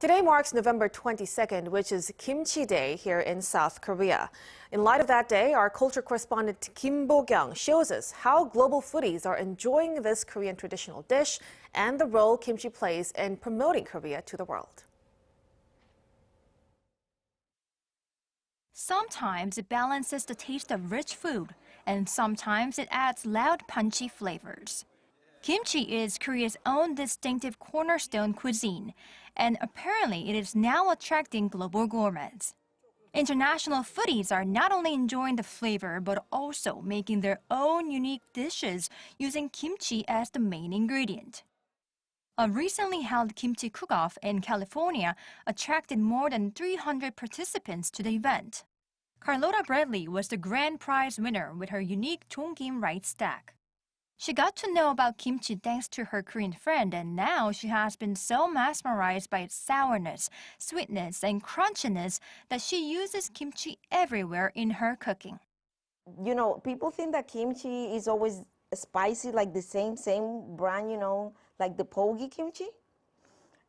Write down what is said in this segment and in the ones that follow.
Today marks November 22nd, which is Kimchi Day here in South Korea. In light of that day, our culture correspondent Kim Bo-kyoung shows us how global foodies are enjoying this Korean traditional dish and the role kimchi plays in promoting Korea to the world. Sometimes it balances the taste of rich food, and sometimes it adds loud, punchy flavors. Kimchi is Korea's own distinctive cornerstone cuisine, and apparently it is now attracting global gourmets. International foodies are not only enjoying the flavor, but also making their own unique dishes using kimchi as the main ingredient. A recently held kimchi cook-off in California attracted more than 300 participants to the event. Carlota Bradley was the grand prize winner with her unique Chongkim rice stack. She got to know about kimchi thanks to her Korean friend, and now she has been so mesmerized by its sourness, sweetness, and crunchiness that she uses kimchi everywhere in her cooking. You know, people think that kimchi is always spicy, like the same brand, like the pogi kimchi.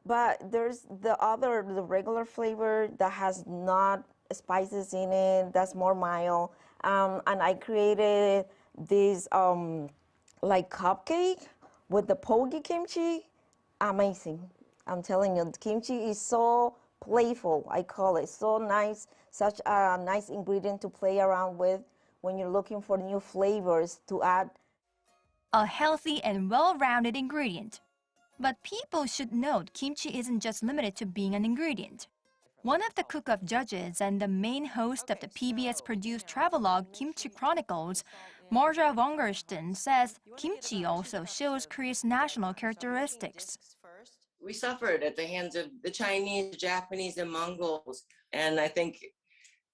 But there's the regular flavor that has not spices in it, that's more mild. And I created this like cupcake with the pogi kimchi. Amazing. I'm telling you, the kimchi is so playful, I call it. So nice, such a nice ingredient to play around with when you're looking for new flavors to add. A healthy and well-rounded ingredient. But people should note kimchi isn't just limited to being an ingredient. One of the cook-off judges and the main host of the PBS-produced travelogue Kimchi Chronicles, Marja Vongersten, says kimchi also shows Korea's national characteristics. We suffered at the hands of the Chinese, Japanese, and Mongols. And I think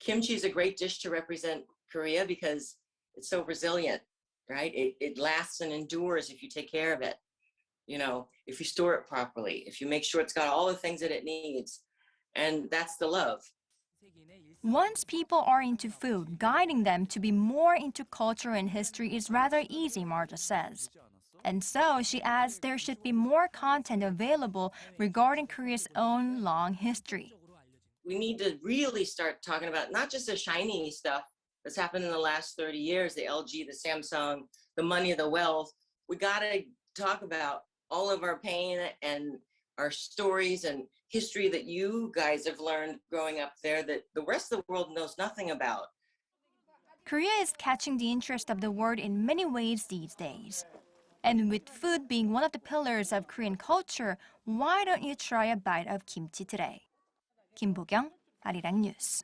kimchi is a great dish to represent Korea because it's so resilient, right? It lasts and endures if you take care of it. You know, if you store it properly, if you make sure it's got all the things that it needs. And that's the love. Once people are into food, guiding them to be more into culture and history is rather easy, Marta says. And so she adds there should be more content available regarding Korea's own long history. We need to really start talking about not just the shiny stuff that's happened in the last 30 years, the LG, the Samsung, the money, the wealth. We got to talk about all of our pain and our stories and history that you guys have learned growing up there that the rest of the world knows nothing about. Korea is catching the interest of the world in many ways these days. And with food being one of the pillars of Korean culture, why don't you try a bite of kimchi today? Kim Bo-kyoung, Arirang News.